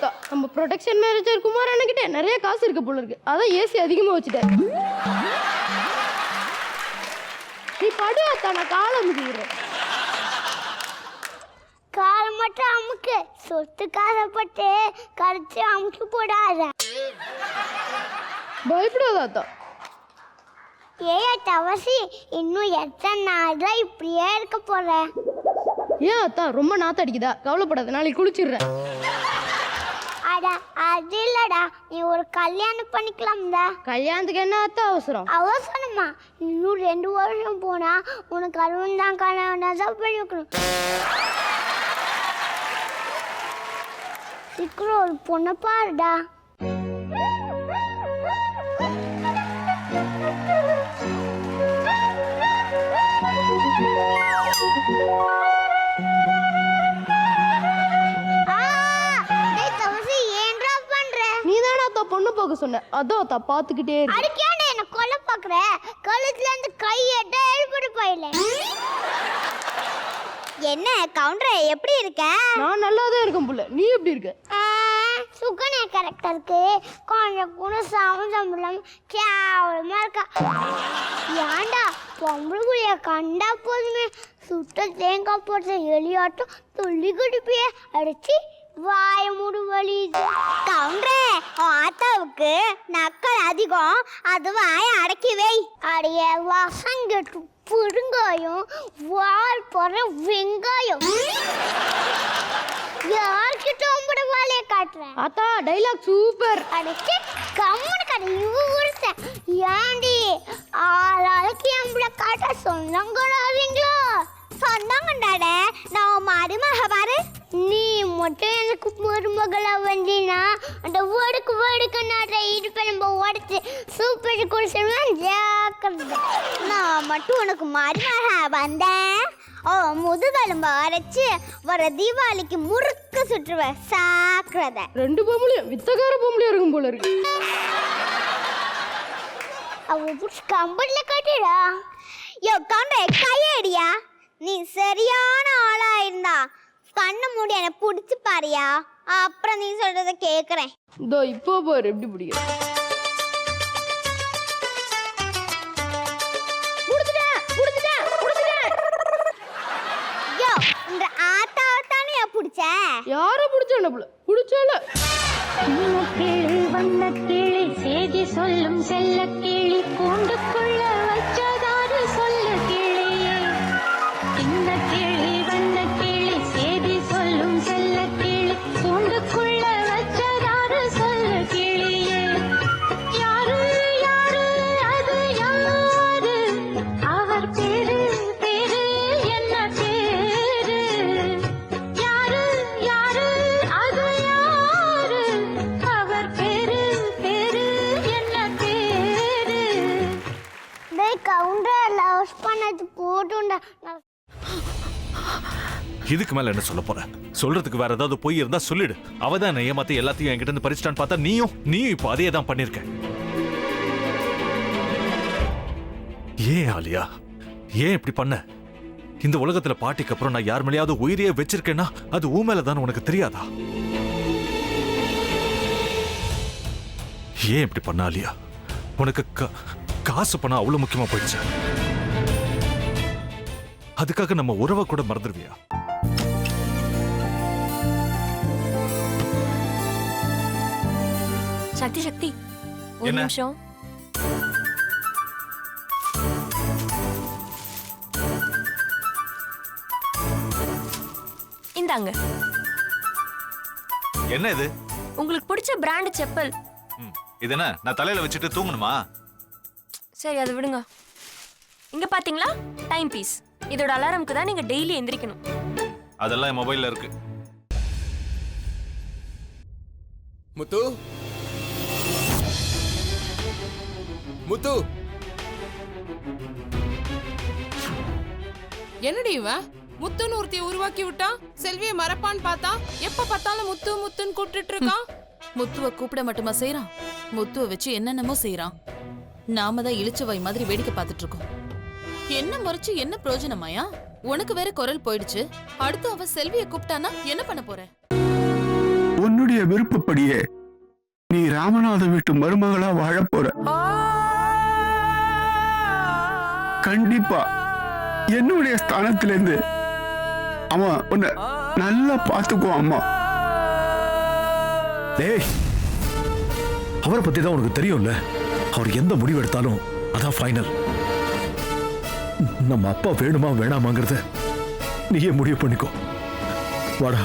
அத்தா, நம்ம protection manager Kumar அண்ணகிட்ட நிறைய காசு இருக்கு போல இருக்கு, அதான் ஏசி அதிகமா வச்சுட்டேன். நீ படு அத்தா, நான் காலை அமுக்கிறேன். கால் மட்டும் அமுக்கு, சொத்து காசப்பட்டு கரைச்சி அமுக்கி போடாத. பயப்படாத அத்தா. ஏயா தவசி, இன்னும் எத்தனை நாள் தான் இப்படியே இருக்க போறேன்? ஏன் அத்தா, ரொம்ப நாத்த அடிக்குதா? கவலைப்படாத, நாளைக்கு குளிச்சிடுறேன். அட அது இல்லடா, நீ ஒரு கல்யாணம் பண்ணிக்கலாம்டா. கல்யாணத்துக்கு என்ன அத்தா அவசரம்? அவசரமா? இன்னும் 2 வருஷம் போனா உனக்கு அருண் தான் கல்யாணம் தான் பண்ணி வைக்கணும். சீக்கிரம் ஒரு பொண்ணை பாருடா. பொண்ணு பார்க்க சொன்னேன், அதோ அத்தா பாத்துக்கிட்டே இருக்கு. அடிக்கானே என்ன கொல்ல பாக்குற? கழுத்துல இருந்து கை எட்ட எழுப்பிட்டு போயில. என்ன கவுண்டர், எப்படி இருக்க? நான் நல்லா தான் இருக்கேன் புள்ள, நீ எப்படி இருக்க? சுகனே கரெக்டா இருக்கு, கொஞ்சம் கூட சம்பளம் கேவலமா இருக்கா. ஏண்டா பொம்பளைக்குரிய கண்டா போதுமே சுட்ட தேங்காய் போட்ட எலியாட்டம் துள்ளி குடிப்பிய அடிச்சு வாய மூடு வலி. கவுண்டரே, ஆத்தாவுக்கு நக்கல் அதிகம், அது வாய அடக்கி வை. அடைய வசங்கட்டு புடுங்காயம், வால் போற வெங்காயம். யார்கிட்ட உங்களோட வாழைய காட்டுறேன்? ஆத்தா டைலாக் சூப்பர். அடிச்சு கம்முனு கடை இவருத்த ஏண்டி ஆளாளுக்கு எம்பளை காட்ட சொந்தங்கடாதீங்களோ? சொந்தங்கண்டாட நான் மருமக பாரு. நீ மட்டும் எனக்கு மருமகளா வந்தீனா அந்த வடுக்கு நாட்டை இடுப்பை நம்ம உடச்சு சூப்பர் குடிச்சிருவேன், ஜாக்கிரதை. நான் மட்டும் உனக்கு மருமக வந்தேன், ஓ முதுகெலும்பு அரைச்சு வர தீபாவளிக்கு முறுக்கு சுற்றுவேன், சாக்கிரதை. 2 பொம்பளையும் வித்தகார பொம்பளையா இருக்கும் போல இருக்கு. அவ புடிச்சு கம்பெனில கட்டிடா. யோ கவுண்டரே, கையடியா. நீ சரியான ஆளா இருந்தா கண்ணு மூடி என்ன புடிச்சு பாரியா, அப்புறம் நீ சொல்றத கேக்குறேன். இதோ இப்போ பாரு எப்படி பிடிக்கும். யோ இந்த ஆத்தாவை தானே புடிச்ச? யாரை பிடிச்ச புள்ள பிடிச்சால வண்ண கிளி சேதி சொல்லும் செல்ல கிளி கூண்டுக்குள்ள வச்சதாரு சொல்ல கிளியே. இந்த கிளி வண்ண கிளி சேதி சொல்லும் செல்ல கிளி கூண்டுக்குள்ள வச்சதாரு சொல்ல கிளியே. யாரு யாரு அது யாரு, அவர் பேரு பேரு என்ன பேரு. யாரு யாரு அது யாரு, அவர் பேரு பேரு என்ன பேரு. டேய் கவுண்டர், லவ் பண்ணது போட்டுண்டா. இதுக்கு மேல என்ன சொல்ல போற? சொல்றதுக்கு வேற ஏதாவது போய் இருந்தா சொல்லிடு. அவதான் என்ன ஏமாத்தி எல்லாத்தையும் என்கிட்ட இருந்து பறிச்சிட்டான்னு பார்த்தா நீயும் இப்போ அதே தான் பண்ணிருக்க. ஏன் ஆலியா, ஏன் இப்படி பண்ண? இந்த உலகத்துல பாட்டிக்கு அப்புறம் நான் யார் மேலேயாவது உயிரையே வச்சிருக்கேன்னா அது ஊ மேலதான் உனக்கு தெரியாதா? ஏன் இப்படி பண்ண ஆலியா? உனக்கு காசு பணம் அவ்வளவு முக்கியமா போயிடுச்சு, அதுக்காக நம்ம உறவை கூட மறந்துடுவியா? சக்தி சக்தி, ஒரு நிமிஷம். இந்தாங்க. என்ன இது? உங்களுக்கு பிடிச்ச பிராண்ட் செப்பல். இது என்ன நான் தலையில வச்சுட்டு தூங்கணுமா? சரி, அதை விடுங்க. இங்க பாத்தீங்களா, டைம் பீஸ். இதோட அலாரம்க்கு தான் நீங்க டெய்லி எந்திரிக்கணும். அதெல்லாம் என் மொபைல்ல இருக்கு. முத்து, முத்து, என்னடி இவன் முத்துன்னு ஒருத்தைய உருவாக்கி விட்டான், செல்வியை மறப்பான்னு பார்த்தா எப்ப பார்த்தாலும் முத்து முத்துன்னு கூப்பிட்டு இருக்கான். முத்துவ கூப்பிட மட்டுமா செய்யறான், முத்துவ வச்சு என்னென்னமோ செய்யறான். நாம தான் இளிச்சவாய் மாதிரி வேடிக்கை பார்த்துட்டு இருக்கோம். என்ன முறைச்சு என்ன பிரயோஜனமாயா? உனக்கு வேற குரல் போயிடுச்சு. அடுத்து அவ செல்வியை கூப்பிட்டானா என்ன பண்ண போற? உன்னுடைய விருப்பப்படியே நீ ராமநாத வீட்டு மருமகளா வாழப் போற. கண்டிப்பா என்னுடைய ஸ்தானத்திலிருந்து அவன் உன்னை நல்லா பார்த்துக்குவான் அம்மா. டேய், அவரை பத்தி தான் உனக்கு தெரியும்ல. அவர் எந்த முடிவு எடுத்தாலும் அதான் ஃபைனல். நம்ம அப்பா வேணுமா வேணாமாங்கிறத நீயே முடிவு பண்ணிக்கோ. வாடா.